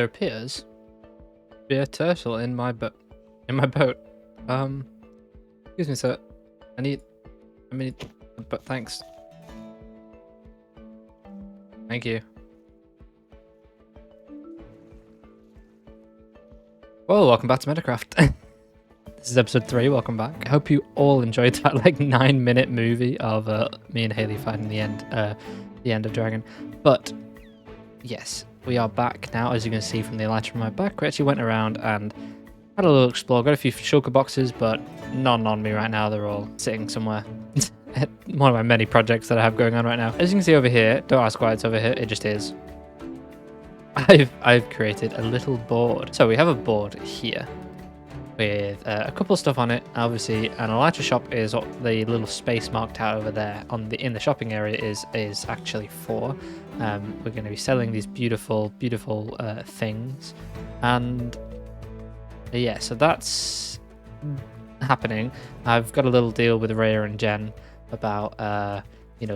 there appears to be a turtle in my boat. Excuse me, sir. But thanks. Thank you. Well, welcome back to Metacraft. This is episode 3. Welcome back. I hope you all enjoyed that like 9-minute movie of me and Hailey fighting the end of Dragon. But yes, we are back now. As you can see from the Elytra on my back, we actually went around and had a little explore. Got a few shulker boxes, but none on me right now. They're all sitting somewhere. One of my many projects that I have going on right now. As you can see over here, don't ask why it's over here. It just is. I've created a little board. So we have a board here with a couple of stuff on it. Obviously, an Elytra shop is what the little space marked out over there in the shopping area is actually for. We're going to be selling these beautiful things, and yeah, so that's happening. I've got a little deal with Reya and Gen about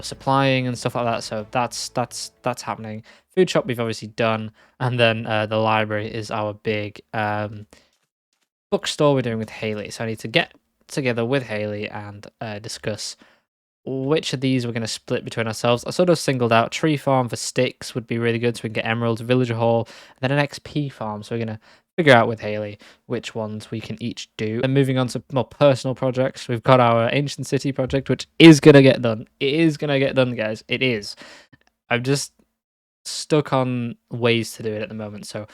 supplying and stuff like that. So that's happening. Food shop we've obviously done, and then the library is our big bookstore we're doing with Hailey. So I need to get together with Hailey and discuss which of these we're going to split between ourselves. I sort of singled out tree farm for sticks would be really good, so we can get emeralds, villager hall, and then an XP farm. So we're going to figure out with Hailey which ones we can each do. And moving on to more personal projects, we've got our ancient city project, which is going to get done. It is going to get done, guys. It is. I'm just stuck on ways to do it at the moment. So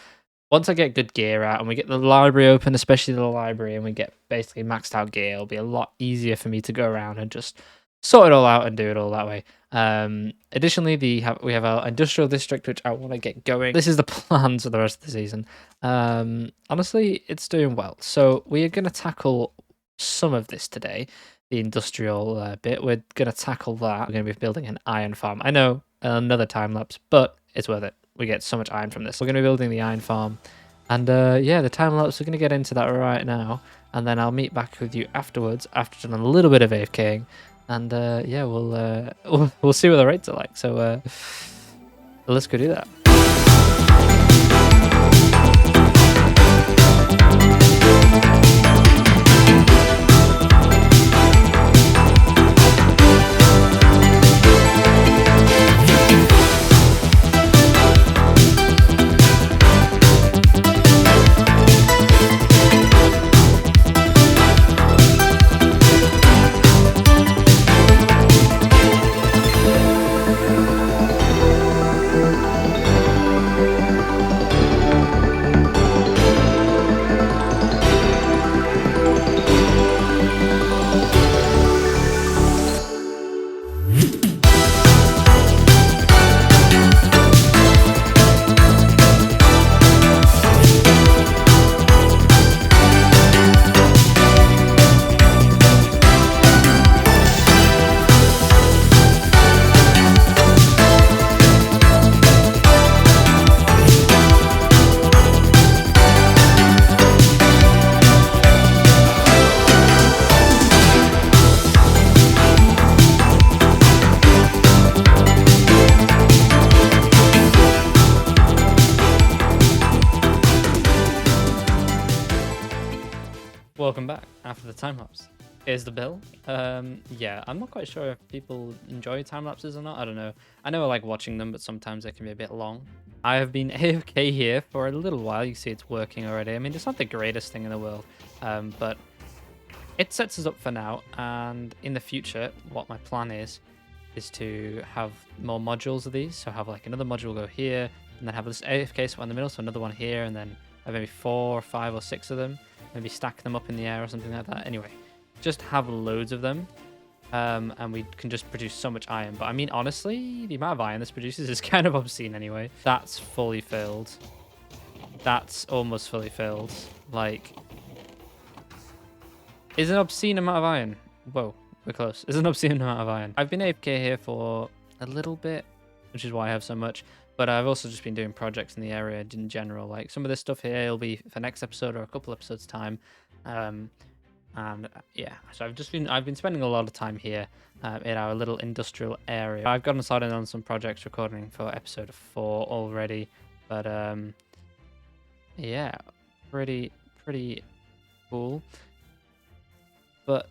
once I get good gear out and we get the library open, especially the library, and we get basically maxed out gear, it'll be a lot easier for me to go around and just sort it all out and do it all that way. Additionally, we have our industrial district, which I want to get going. This is the plans for the rest of the season. Honestly, it's doing well. So we are going to tackle some of this today, the industrial bit. We're going to tackle that. We're going to be building an iron farm. I know, another time lapse, but it's worth it. We get so much iron from this. We're going to be building the iron farm. And yeah, the time lapse, we're going to get into that right now. And then I'll meet back with you afterwards, after done a little bit of AFKing. And yeah, we'll see what the rates are like. So let's go do that. Welcome back after the time lapse. Here's the bill. Yeah, I'm not quite sure if people enjoy time lapses or not. I don't know. I know I like watching them, but sometimes they can be a bit long. I have been AFK here for a little while. You see it's working already. I mean, it's not the greatest thing in the world, but it sets us up for now. And in the future, what my plan is to have more modules of these. So have like another module go here, and then have this AFK spot in the middle, so another one here, and then have maybe 4 or 5 or 6 of them. Maybe stack them up in the air or something like that. Anyway, just have loads of them, and we can just produce so much iron. But I mean, honestly, the amount of iron this produces is kind of obscene anyway. That's fully filled. That's almost fully filled. Like, is an obscene amount of iron. Whoa, we're close. Is an obscene amount of iron. I've been AFK here for a little bit, which is why I have so much. But I've also just been doing projects in the area in general. Like some of this stuff here will be for next episode or a couple episodes time. And yeah, so I've been spending a lot of time here in our little industrial area. I've gotten started on some projects recording for episode 4 already, but yeah, pretty cool. But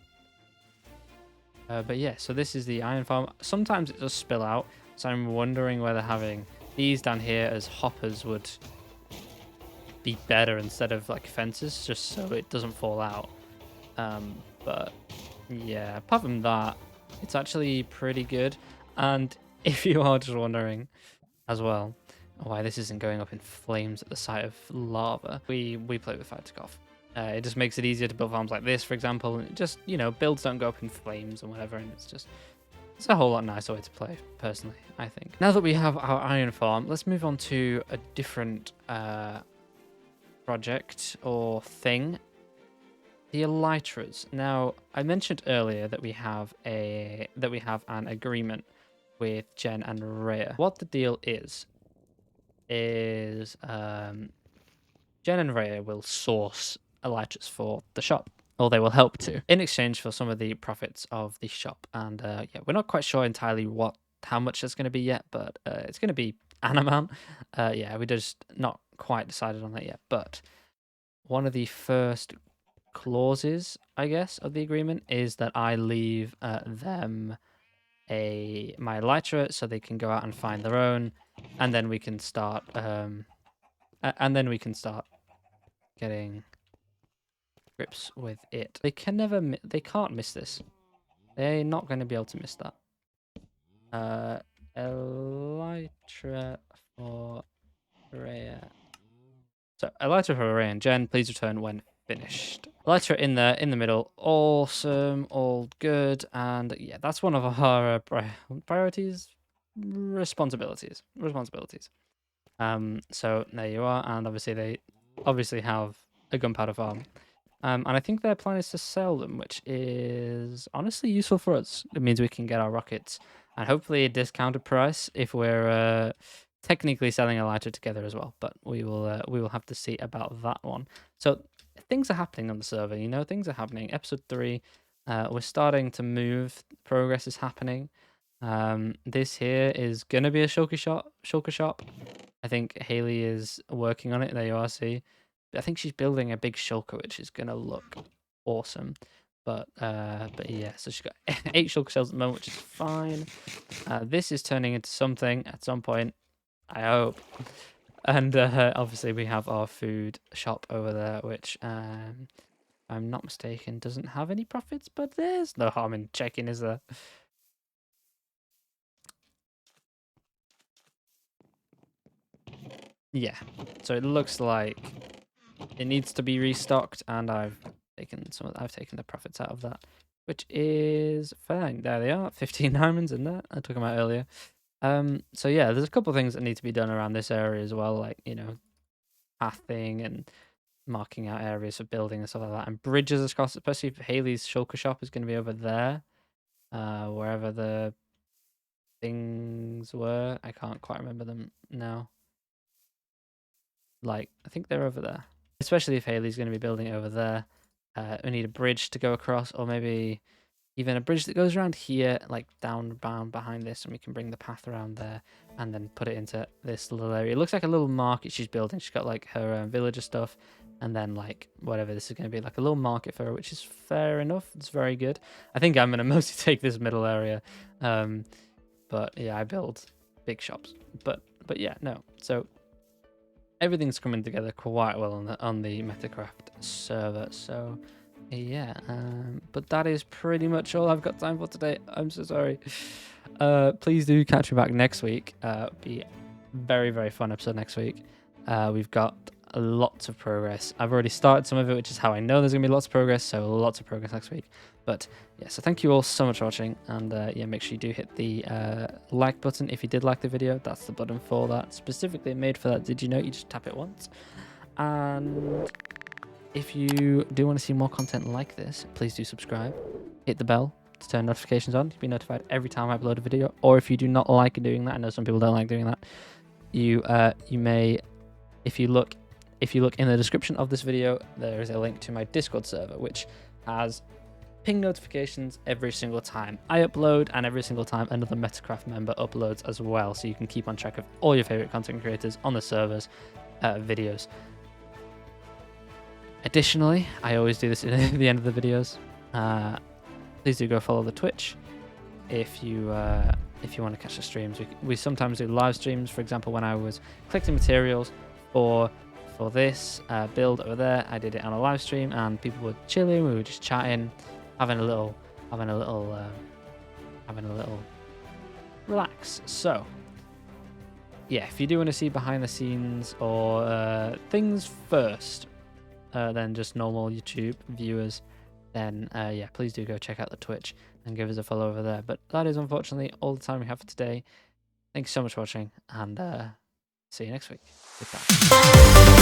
yeah, so this is the iron farm. Sometimes it does spill out, so I'm wondering whether having these down here as hoppers would be better instead of like fences, just so it doesn't fall out. But yeah, apart from that, it's actually pretty good. And if you are just wondering as well why this isn't going up in flames at the sight of lava, we play with fire tick off. It just makes it easier to build farms like this, for example. And it just, you know, builds don't go up in flames and whatever, and it's a whole lot nicer way to play, personally, I think. Now that we have our iron farm, let's move on to a different project or thing. The Elytras. Now, I mentioned earlier that we have an agreement with Gen and Reya. What the deal is Gen and Reya will source Elytras for the shop, or they will help to, in exchange for some of the profits of the shop. And yeah, we're not quite sure entirely how much it's going to be yet, but it's going to be an amount. Yeah, we just not quite decided on that yet. But one of the first clauses, I guess, of the agreement is that I leave them my Elytra so they can go out and find their own, and then we can start getting grips with it. They can't miss this. They're not going to be able to miss that. Elytra for Reya. So Elytra for Reya and Gen, please return when finished. Elytra in the middle, awesome, all good, and yeah, that's one of our priorities, responsibilities. So there you are, and obviously they have a gunpowder farm, and I think their plan is to sell them, which is honestly useful for us. It means we can get our rockets, and hopefully a discounted price if we're technically selling Elytra together as well. But we will have to see about that one. So things are happening on the server, you know, things are happening. Episode 3, we're starting to move. Progress is happening. This here is gonna be a shulker shop. I think Hailey is working on it. There you are, see. I think she's building a big shulker, which is gonna look awesome. But yeah, so she's got 8 shulker shells at the moment, which is fine. This is turning into something at some point, I hope. And obviously we have our food shop over there, which if I'm not mistaken doesn't have any profits, but there's no harm in checking, is there? Yeah, so it looks like it needs to be restocked, and I've taken the profits out of that, which is fine. There they are, 15 diamonds in there. I took them out earlier. So yeah, there's a couple of things that need to be done around this area as well, like, you know, pathing and marking out areas for building and stuff like that, and bridges across, especially if Hailey's shulker shop is going to be over there, wherever the things were. I can't quite remember them now. Like, I think they're over there. Especially if Hailey's going to be building it over there. We need a bridge to go across, or maybe even a bridge that goes around here, like down behind this, and we can bring the path around there and then put it into this little area. It looks like a little market she's building. She's got like her villager stuff, and then like whatever this is going to be, like a little market for her, which is fair enough. It's very good. I think I'm going to mostly take this middle area. But yeah, I build big shops. But yeah, no. So everything's coming together quite well on the Metacraft server. So yeah, but that is pretty much all I've got time for today. I'm so sorry. Please do catch me back next week. Be very, very fun episode next week. We've got lots of progress. I've already started some of it, which is how I know there's gonna be lots of progress. So lots of progress next week. But yeah, so thank you all so much for watching, and yeah, make sure you do hit the like button if you did like the video. That's the button for that, specifically made for that. Did you know? You just tap it once. And if you do want to see more content like this, please do subscribe. Hit the bell to turn notifications on. You'll be notified every time I upload a video. Or if you do not like doing that, I know some people don't like doing that, you may, if you look in the description of this video, there is a link to my Discord server, which has ping notifications every single time I upload, and every single time another Metacraft member uploads as well, so you can keep on track of all your favorite content creators on the server's videos. Additionally, I always do this at the end of the videos. Please do go follow the Twitch if you want to catch the streams. We sometimes do live streams. For example, when I was collecting materials for this build over there, I did it on a live stream, and people were chilling. We were just chatting, having a little relax. So yeah, if you do want to see behind the scenes or things first than just normal YouTube viewers, then yeah, please do go check out the Twitch and give us a follow over there. But that is unfortunately all the time we have for today. Thanks so much for watching, and see you next week. Goodbye.